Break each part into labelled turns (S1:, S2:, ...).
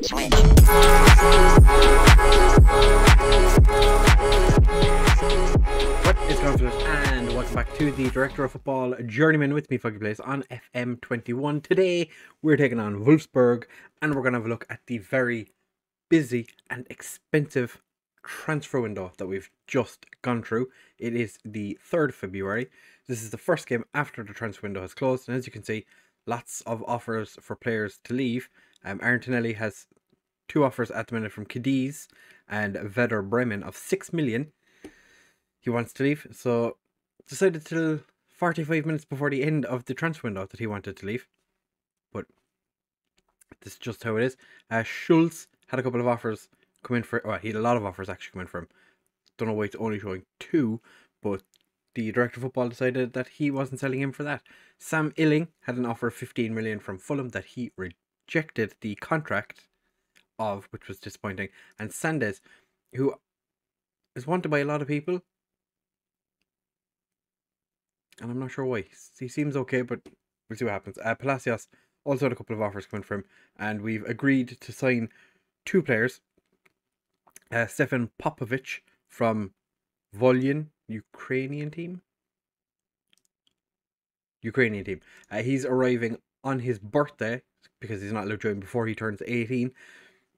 S1: Switch.
S2: What is going on, and welcome back to the Director of Football Journeyman with me, FoggyPlays, on FM21. Today we're taking on Wolfsburg, and we're going to have a look at the very busy and expensive transfer window that we've just gone through. It is the 3rd of February. This is the first game after the transfer window has closed, and as you can see, lots of offers for players to leave. Arntinelli has 2 offers at the minute from Cadiz and Werder Bremen of 6 million. He wants to leave, so decided till 45 minutes before the end of the transfer window that he wanted to leave. But this is just how it is. Schulz had a couple of offers come in for, well, he had a lot of offers actually come in for him. Don't know why it's only showing 2, but the Director of Football decided that he wasn't selling him for that. Sam Illing had an offer of 15 million from Fulham that he rejected the contract of, which was disappointing. And Sandes, who is wanted by a lot of people, and I'm not sure why. He seems okay, but we'll see what happens. Palacios also had a couple of offers coming from him, and we've agreed to sign 2 players. Stefan Popovic from Volyn, Ukrainian team. He's arriving on his birthday because he's not allowed to join before he turns 18.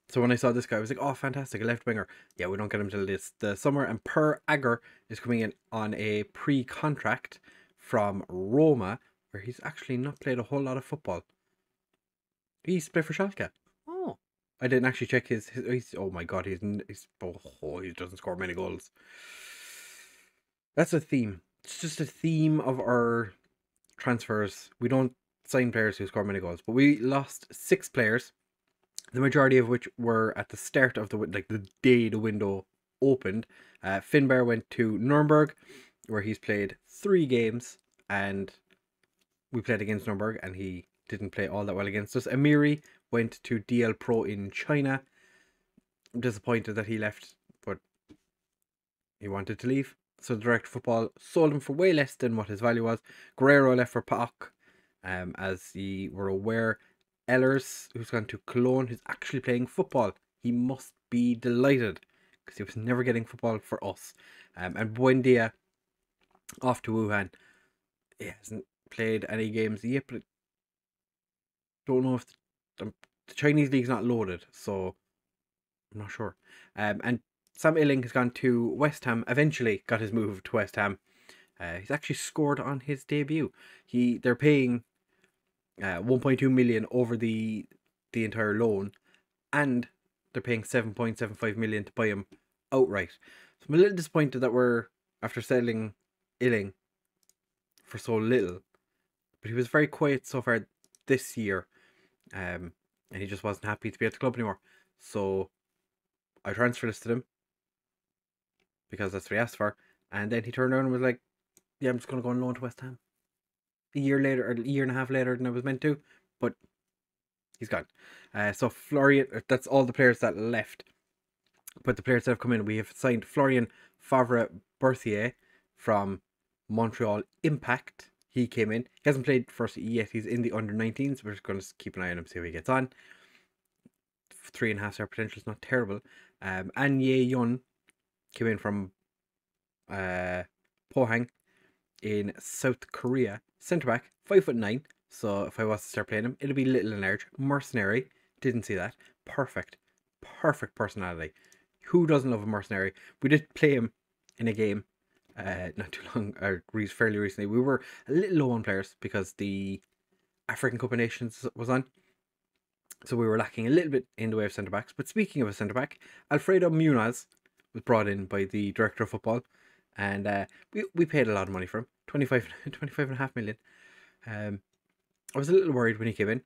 S2: So when I saw this guy, I was like, oh, fantastic, a left winger. Yeah, we don't get him till the summer. And Per Agger is coming in on a pre-contract from Roma, where he's actually not played a whole lot of football. He used to play for Schalke. Oh, I didn't actually check his oh my god, he doesn't score many goals. That's a theme. It's just a theme of our transfers. We don't sign players who score many goals, but we lost 6 players, the majority of which were at the start of the day the window opened. Finbar went to Nuremberg, where he's played 3 games, and we played against Nuremberg, and he didn't play all that well against us. Amiri went to DL Pro in China. I'm disappointed that he left, but he wanted to leave. So the Director of Football sold him for way less than what his value was. Guerrero left for PAOK. As you were aware, Ehlers, who's gone to Cologne, who's actually playing football. He must be delighted, because he was never getting football for us. And Buendia off to Wuhan. He hasn't played any games yet, but I don't know if the Chinese league's not loaded, so I'm not sure. And Sam Illing has gone to West Ham, eventually got his move to West Ham. He's actually scored on his debut. They're paying 1.2 million over the entire loan, and they're paying 7.75 million to buy him outright. So I'm a little disappointed that we're after selling Illing for so little, but he was very quiet so far this year, and he just wasn't happy to be at the club anymore. So I transfer listed him because that's what he asked for, and then he turned around and was like, yeah, I'm just going to go on loan to West Ham. A year later, or a year and a half later than I was meant to, but he's gone. So Florian, that's all the players that left. But the players that have come in, we have signed Florian Favre-Berthier from Montreal Impact. He came in. He hasn't played for us yet. He's in the under-19s. We're just going to keep an eye on him, see how he gets on. 3.5-star potential is not terrible. An Ye-Yun came in from Pohang in South Korea. Centre back, 5'9". So if I was to start playing him, it'll be little and large. Mercenary, didn't see that. Perfect personality. Who doesn't love a mercenary? We did play him in a game not too long, or fairly recently. We were a little low on players because the African Cup of Nations was on, so we were lacking a little bit in the way of centre backs. But speaking of a centre back, Alfredo Muniz was brought in by the Director of Football, and we paid a lot of money for him, 25.5 million. I was a little worried when he came in,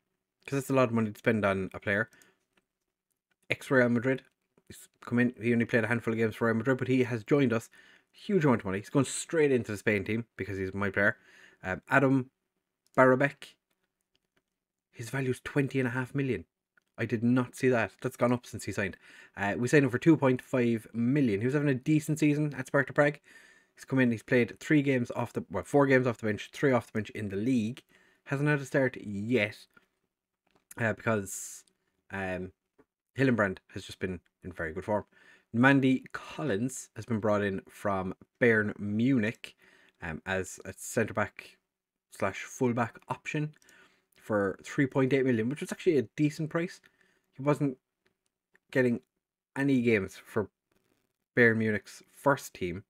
S2: because that's a lot of money to spend on a player. Ex-Real Madrid, he's come in. He only played a handful of games for Real Madrid, but he has joined us. Huge amount of money. He's going straight into the Spain team because he's my player. Adam Barabek, his value is 20.5 million. I did not see that. That's gone up since he signed. We signed him for 2.5 million. He was having a decent season at Sparta Prague. He's come in, he's played 4 games off the bench, 3 off the bench in the league. Hasn't had a start yet. Because Hillenbrand has just been in very good form. Mandy Collins has been brought in from Bayern Munich as a centre back / fullback option for 3.8 million, which was actually a decent price. He wasn't getting any games for Bayern Munich's first team,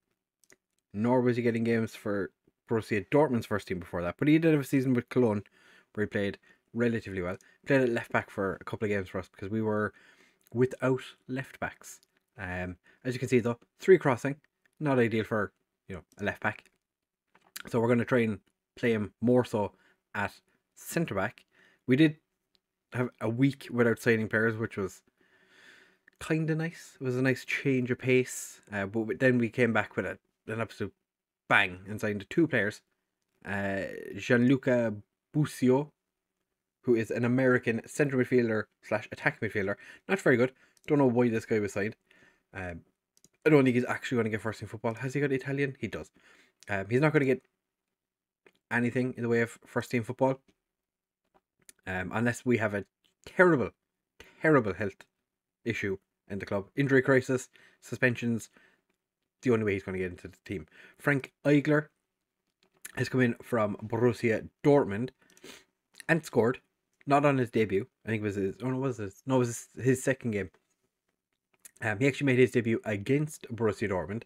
S2: nor was he getting games for Borussia Dortmund's first team before that. But he did have a season with Cologne where he played relatively well. Played at left back for a couple of games for us because we were without left backs. As you can see though, 3 crossing, not ideal for a left back. So we're going to try and play him more so at centre back. We did have a week without signing players, which was kind of nice. It was a nice change of pace. But then we came back with an absolute bang and signed 2 players. Gianluca Busio, who is an American centre midfielder / attack midfielder. Not very good. Don't know why this guy was signed. I don't think he's actually going to get first team football. Has he got Italian? He does. He's not going to get anything in the way of first team football. Unless we have a terrible, terrible health issue in the club. Injury crisis, suspensions. The only way he's going to get into the team. Frank Eigler has come in from Borussia Dortmund and scored. Not on his debut. I think it was his second game. He actually made his debut against Borussia Dortmund.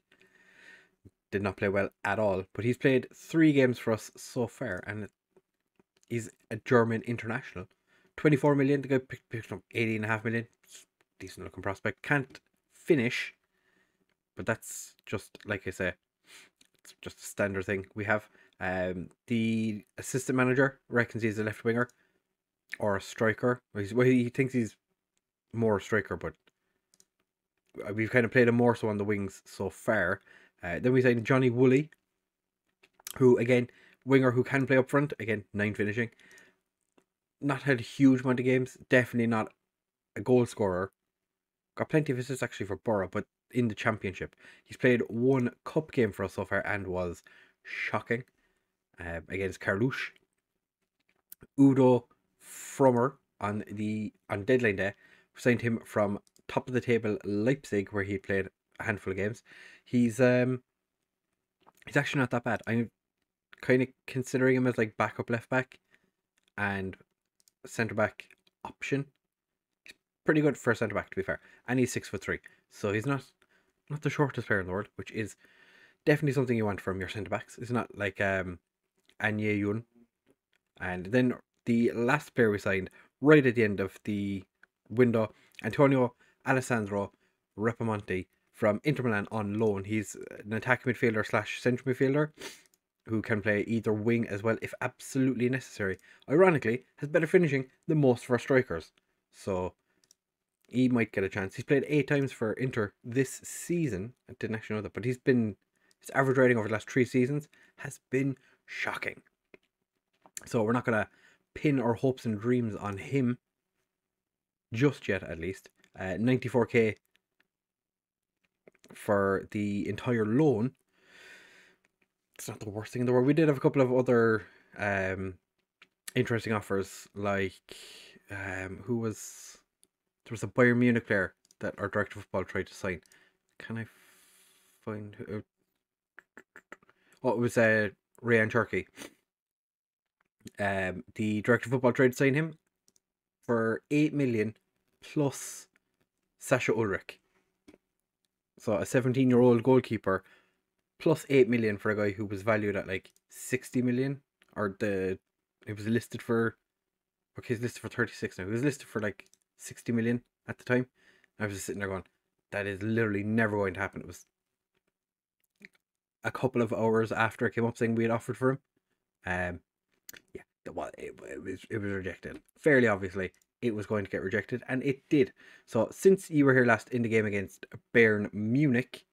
S2: Did not play well at all, but he's played 3 games for us so far, and he's a German international. 24 million. The guy picked up 18.5 million. Decent looking prospect. Can't finish, but that's just like I say. It's just a standard thing we have. The assistant manager reckons he's a left winger or a striker. He thinks he's more a striker, but we've kind of played him more so on the wings so far. Then we signed Johnny Woolley, who again, winger who can play up front. Again, 9 finishing. Not had a huge amount of games. Definitely not a goal scorer. Got plenty of assists actually for Borough, but in the championship. He's played 1 cup game for us so far and was shocking against Carluche. Udo Frommer on deadline day. Signed him from top of the table Leipzig, where he played a handful of games. He's actually not that bad. I'm kind of considering him as like backup left back and centre back option. He's pretty good for a centre back, to be fair, and he's 6'3", so he's not the shortest player in the world, which is definitely something you want from your centre backs. It's not like Anye Yun. And then the last player we signed right at the end of the window, Antonio Alessandro Rapamonti from Inter Milan on loan. He's an attack midfielder / central midfielder who can play either wing as well if absolutely necessary. Ironically, has better finishing than most of our strikers, so he might get a chance. He's played 8 times for Inter this season. I didn't actually know that, but his average rating over the last 3 seasons has been shocking. So we're not going to pin our hopes and dreams on him just yet, at least. 94k for the entire loan. It's not the worst thing in the world. We did have a couple of other interesting offers, like there was a Bayern Munich player that our director of football tried to sign. Can I find who? Oh, it was Rayan Cherki. The director of football tried to sign him for 8 million plus Sasha Ulrich. So a 17-year-old goalkeeper plus 8 million for a guy who was valued at like 60 million. It was listed for, okay, he's listed for 36 now. He was listed for like 60 million at the time. I was just sitting there going, that is literally never going to happen. It was a couple of hours after it came up saying we had offered for him. Yeah, it was rejected. Fairly obviously, it was going to get rejected, and it did. So since you were here last in the game against Bayern Munich,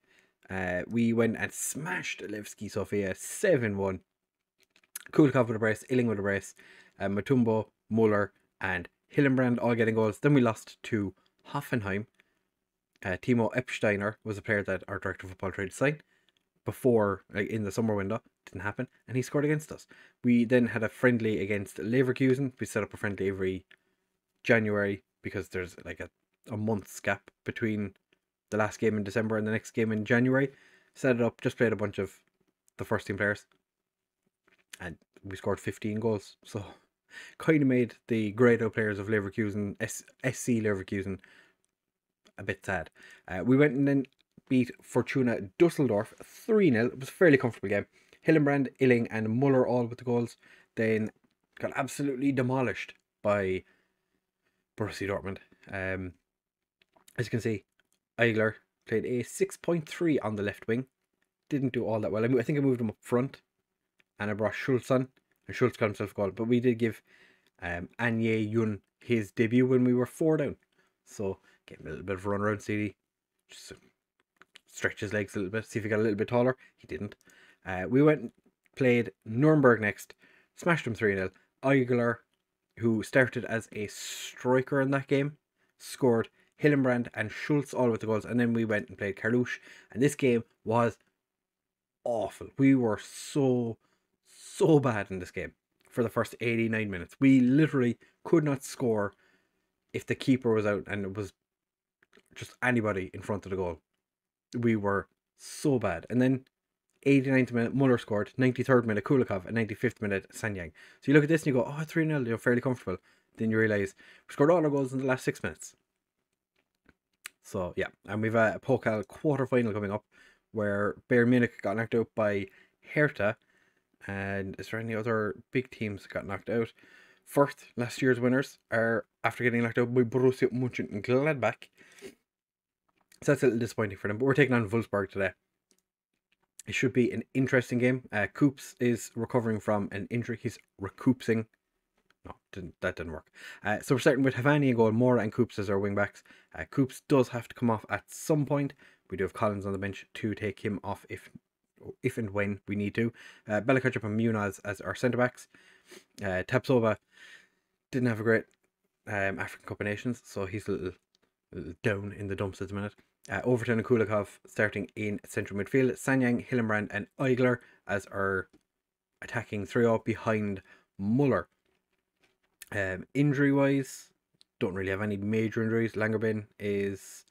S2: we went and smashed Levski Sofia 7-1. Kulkov with a brace, Illing with a brace, Matumbo, Muller, and Hillenbrand all getting goals. Then we lost to Hoffenheim. Timo Epsteiner was a player that our director of football tried to sign before, like in the summer window. Didn't happen, and he scored against us. We then had a friendly against Leverkusen. We set up a friendly every January because there's like a a month's gap between the last game in December and the next game in January. Set it up, just played a bunch of the first team players, and we scored 15 goals. So kind of made the grade out players of Leverkusen, SC Leverkusen, a bit sad. We went and then beat Fortuna Dusseldorf 3-0. It was a fairly comfortable game. Hillenbrand, Illing, and Muller all with the goals. Then got absolutely demolished by Borussia Dortmund. As you can see, Eigler played a 6.3 on the left wing. Didn't do all that well. I think I moved him up front, and I brought Schultz on, and Schultz got himself a goal. But we did give Anye Yun his debut when we were 4 down. So gave him a little bit of a run around, CD. Just stretch his legs a little bit, see if he got a little bit taller. He didn't. We went and played Nuremberg next, smashed them 3-0. Eigler, who started as a striker in that game, scored. Hillenbrand and Schultz all with the goals, and then we went and played Carluche, and this game was awful. We were so bad in this game for the first 89 minutes. We literally could not score if the keeper was out and it was just anybody in front of the goal. We were so bad. And then 89th minute, Muller scored. 93rd minute, Kulikov. And 95th minute, Sanyang. So you look at this and you go, oh, 3-0, you're fairly comfortable. Then you realise we scored all our goals in the last 6 minutes. So, yeah. And we've a Pokal quarter-final coming up where Bayern Munich got knocked out by Hertha. And is there any other big teams that got knocked out? First, last year's winners are after getting knocked out by Borussia Mönchengladbach. So that's a little disappointing for them. But we're taking on Wolfsburg today. It should be an interesting game. Coops is recovering from an injury. He's recouping. No, that didn't work. So we're starting with Havani in goal, Mora and Coops as our wing backs. Coops does have to come off at some point. We do have Collins on the bench to take him off if and when we need to. Belakacip and Munaz as our centre backs. Tapsova didn't have a great African Cup of Nations, so he's a little down in the dumps at the minute. Overton and Kulikov starting in central midfield. Sanyang, Hillenbrand and Eigler as our attacking trio behind Muller. Injury wise, don't really have any major injuries. Langerbin is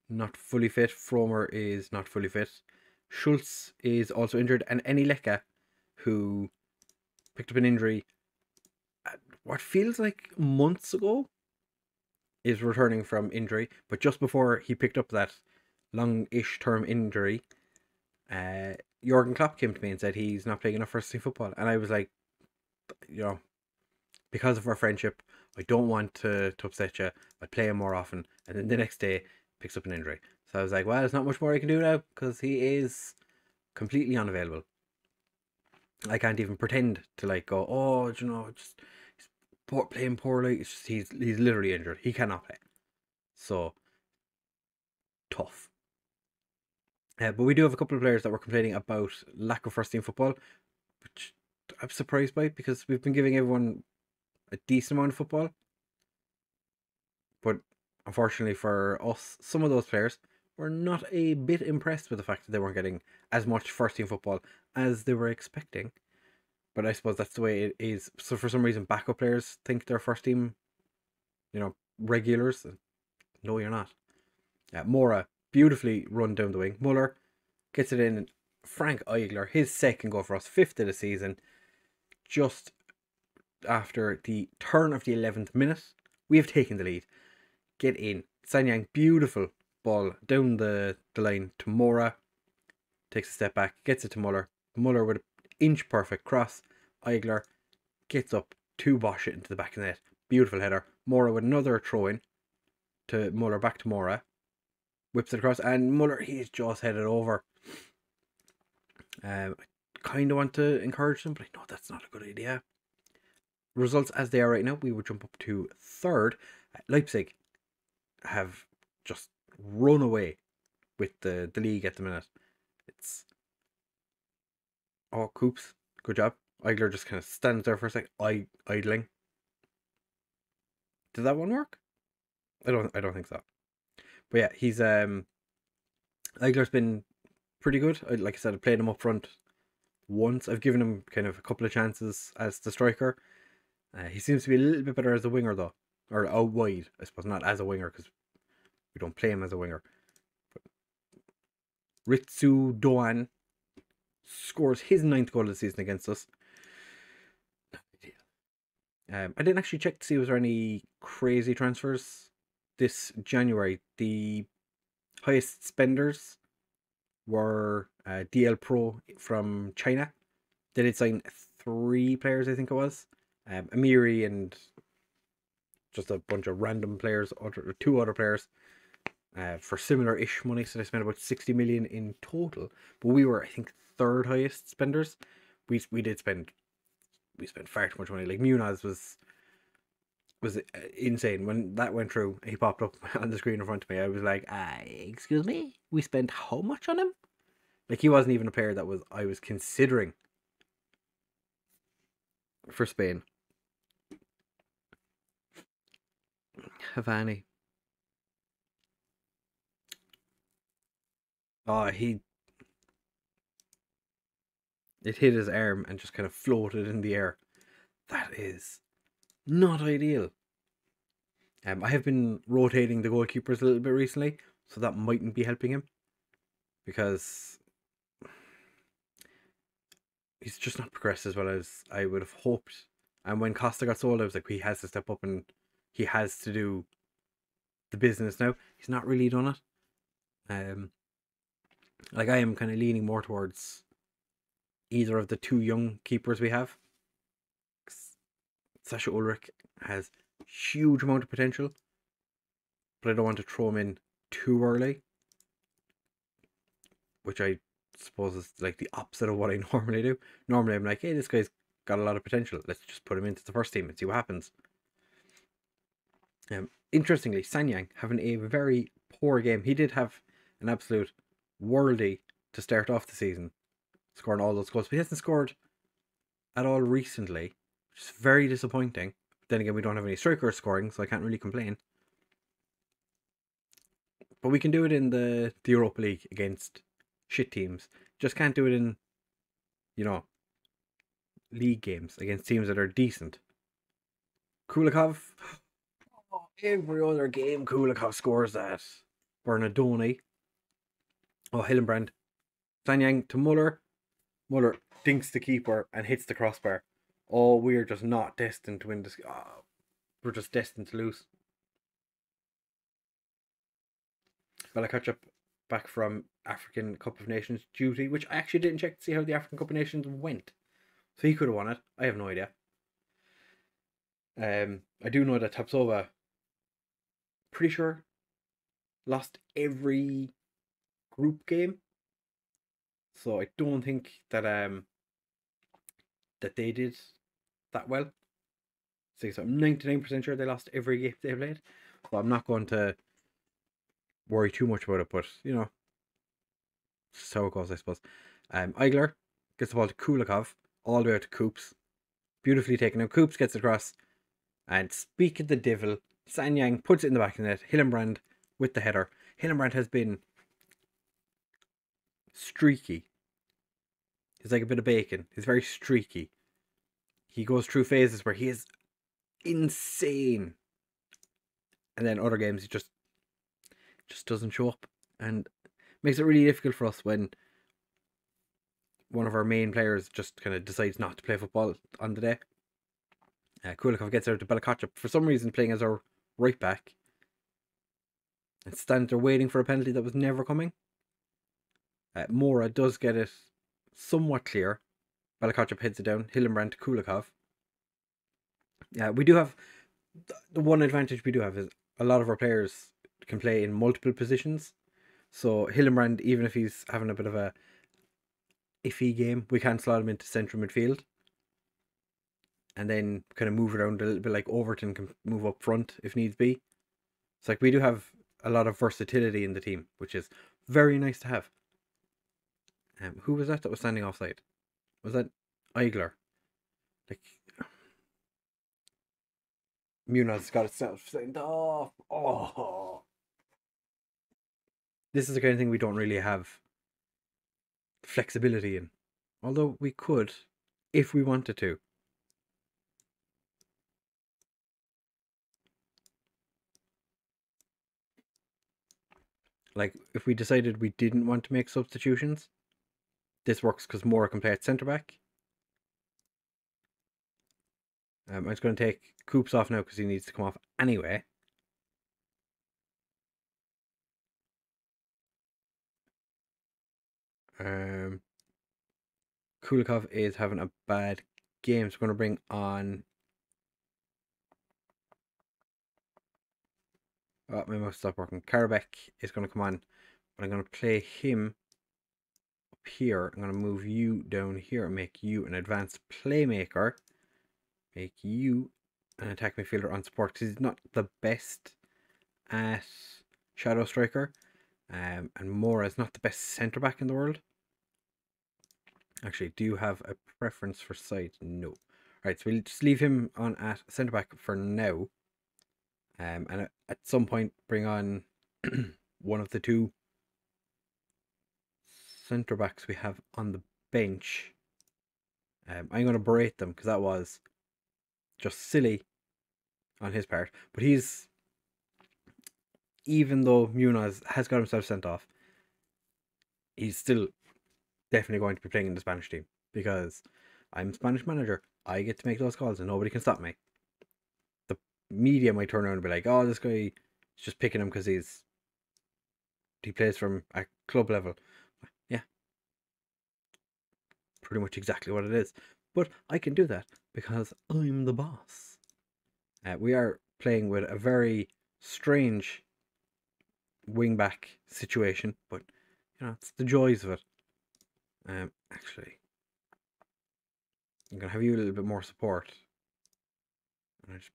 S2: not fully fit. Fromer is not fully fit. Schultz is also injured, and Enileka, who picked up an injury what feels like months ago, is returning from injury. But just before he picked up that long-ish term injury, Jurgen Klopp came to me and said he's not playing enough first team football. And I was like, you know, because of our friendship, I don't want to upset you. I'd play him more often. And then the next day, picks up an injury. So I was like, well, there's not much more I can do now because he is completely unavailable. I can't even pretend to like go, oh, you know, just he's playing poorly. It's just he's literally injured. He cannot play. So tough. But we do have a couple of players that were complaining about lack of first team football, which I'm surprised by because we've been giving everyone a decent amount of football. But unfortunately for us, some of those players were not a bit impressed with the fact that they weren't getting as much first team football as they were expecting. But I suppose that's the way it is. So for some reason, backup players think they're first team, you know, regulars. No, you're not. Mora beautifully run down the wing. Muller gets it in. Frank Eigler, his second goal for us, 5th of the season. Just after the turn of the 11th minute, we have taken the lead. Get in. Sanyang, beautiful ball down the line to Mora. Takes a step back, gets it to Muller. Muller with an inch perfect cross. Eigler gets up to bosh it into the back of the net. Beautiful header. Mora with another throw in to Muller, back to Mora. Whips it across, and Muller, he's just headed over. I kind of want to encourage him, but I know that's not a good idea. Results as they are right now, we would jump up to 3rd. Leipzig have just run away with the league at the minute. It's Coops, good job. Eigler just kind of stands there for a sec, idling. Did that one work? I don't think so. But yeah, he's Eigler's been pretty good. Like I said, I played him up front once. I've given him kind of a couple of chances as the striker. He seems to be a little bit better as a winger though. or out wide, I suppose, not as a winger because we don't play him as a winger. But Ritsu Doan scores his 9th goal of the season against us. I didn't actually check to see was there any crazy transfers this January. The highest spenders were DL Pro from China. They did sign 3 players, I think it was. Amiri and just a bunch of random players, 2 other players, for similar-ish money. So they spent about 60 million in total. But we were, I think, 3rd highest spenders. We spent far too much money. Like Munaz was insane. When that went through, he popped up on the screen in front of me. I was like, excuse me? We spent how much on him? Like, he wasn't even a player that I was considering for Spain. Havani. Oh, it hit his arm and just kind of floated in the air. That is not ideal. I have been rotating the goalkeepers a little bit recently, so that mightn't be helping him, because he's just not progressed as well as I would have hoped. And when Costa got sold, I was like, he has to step up and he has to do the business now. He's not really done it. Like, I am kind of leaning more towards either of the 2 young keepers we have. Sasha Ulrich has huge amount of potential, but I don't want to throw him in too early, which I suppose is like the opposite of what I normally do. Normally I'm like, hey, this guy's got a lot of potential, let's just put him into the first team and see what happens. Interestingly, Sanyang having a very poor game. He did have an absolute worldie to start off the season, scoring all those goals, but he hasn't scored at all recently, which is very disappointing. Then again, we don't have any strikers scoring, so I can't really complain. But we can do it in the Europa League against shit teams. Just can't do it in, league games against teams that are decent. Kulikov. Oh, every other game Kulikov scores that. Bernardoni. Oh, Hillenbrand. Sanyang to Muller. Muller dinks the keeper and hits the crossbar. Oh, we're just not destined to win this. Oh, we're just destined to lose. Balakachuk back from African Cup of Nations duty, which I actually didn't check to see how the African Cup of Nations went. So he could have won it. I have no idea. I do know that Tapsova, pretty sure, lost every group game. So I don't think that that they did that well. So I'm 99% sure they lost every game they played. So I'm not going to worry too much about it, but so it goes, I suppose. Eigler gets the ball to Kulikov, all the way out to Coops. Beautifully taken out. Coops gets across, and speak of the devil, Sanyang puts it in the back of the net. Hillenbrand with the header. Hillenbrand has been streaky. He's like a bit of bacon. He's very streaky. He goes through phases where he is insane, and then other games he just doesn't show up, and makes it really difficult for us when one of our main players just kind of decides not to play football on the day. Kulikov gets out to Balakachuk, for some reason playing as our right back, and stands there waiting for a penalty that was never coming. Mora does get it somewhat clear. Balakachuk heads it down. Hillenbrand to Kulikov. We do have the one advantage we do have is a lot of our players can play in multiple positions. So Hillenbrand, even if he's having a bit of a iffy game, we can slot him into central midfield, and then kind of move around a little bit, like Overton can move up front if needs be. It's like we do have a lot of versatility in the team, which is very nice to have. Who was that was standing offside? Was that Eigler? Like, Munaz got itself signed off. Oh, this is the kind of thing we don't really have flexibility in, although we could if we wanted to. like if we decided we didn't want to make substitutions, this works because Moura can play at centre back. I'm just going to take Coops off now because he needs to come off anyway. Kulikov is having a bad game, so we're going to bring on... Oh, my mouse stopped working. Karabek is going to come on, but I'm going to play him up here. I'm going to move you down here and make you an advanced playmaker. Make you an attack midfielder on support because he's not the best at shadow striker. And Moura is not the best centre back in the world. Actually, do you have a preference for side? No. Right, so we'll just leave him on at centre back for now. And at some point bring on one of the two centre backs we have on the bench. I'm going to berate them because that was just silly on his part. But he's, even though Munoz has got himself sent off, he's still definitely going to be playing in the Spanish team because I'm Spanish manager. I get to make those calls and nobody can stop me. The media might turn around and be like, oh, this guy is just picking him because he plays from a club level. Yeah, pretty much exactly what it is. But I can do that because I'm the boss. We are playing with a very strange wing-back situation, but you know, it's the joys of it. Actually, I'm going to have you a little bit more support. And I just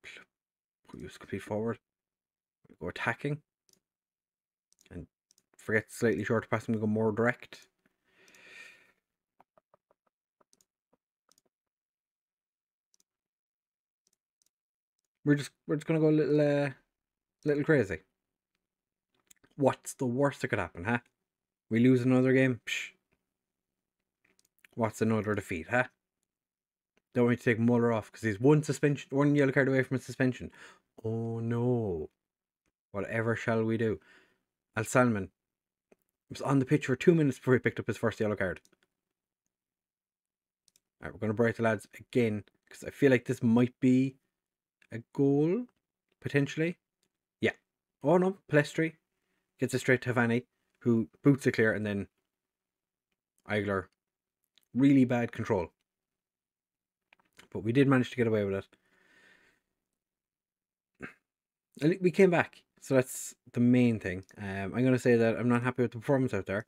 S2: put you as complete forward. Go attacking. And forget slightly shorter passing, we go more direct. We're just gonna go a little crazy. What's the worst that could happen, huh? We lose another game? Psh. What's another defeat, huh? Don't want to take Muller off because he's one yellow card away from a suspension. Oh no. Whatever shall we do? Al Salman was on the pitch for 2 minutes before he picked up his first yellow card. Alright, we're going to berate the lads again because I feel like this might be a goal, potentially. Yeah. Oh no, Palestri gets it straight to Havani, who boots it clear, and then Eigler. Really bad control. But we did manage to get away with it. We came back, so that's the main thing. I'm going to say that I'm not happy with the performance out there.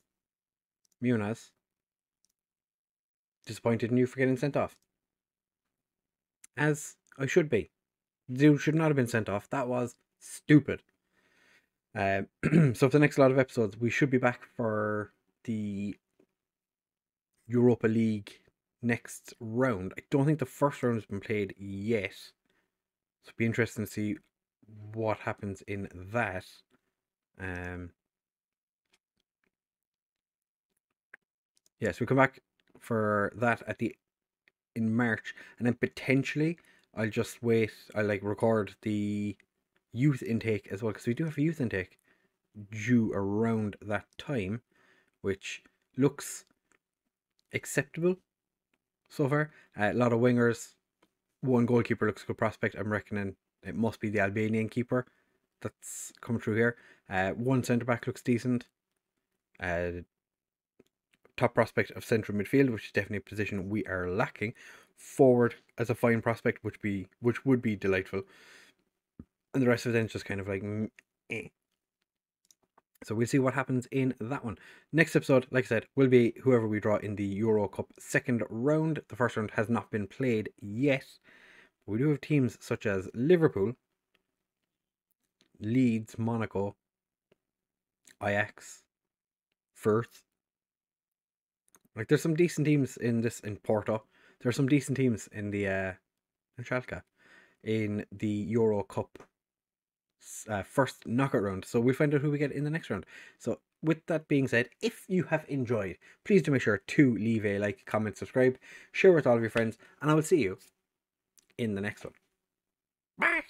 S2: Munoz. Disappointed in you for getting sent off. As I should be. Dude should not have been sent off. That was stupid. So for the next lot of episodes, we should be back for the Europa League next round. I don't think the first round has been played yet. So it'll be interesting to see what happens in that. Yes, we come back for that in March, and then potentially I'll just wait. I'll record the youth intake as well because we do have a youth intake due around that time, which looks acceptable so far. A lot of wingers, one goalkeeper looks a good prospect. I'm reckoning it must be the Albanian keeper that's coming through here. One centre back looks decent. Top prospect of central midfield, which is definitely a position we are lacking. Forward as a fine prospect, which would be delightful. And the rest of it then is just kind of like eh. So we'll see what happens in that one. Next episode, like I said, will be whoever we draw in the Euro Cup second round. The first round has not been played yet. We do have teams such as Liverpool, Leeds, Monaco, Ajax, Firth. There's some decent teams in Porto. There's some decent teams in the in Schalke in the Euro Cup first knockout round. So we'll find out who we get in the next round. So with that being said, if you have enjoyed, please do make sure to leave a like, comment, subscribe, share with all of your friends, and I will see you in the next one. Bye!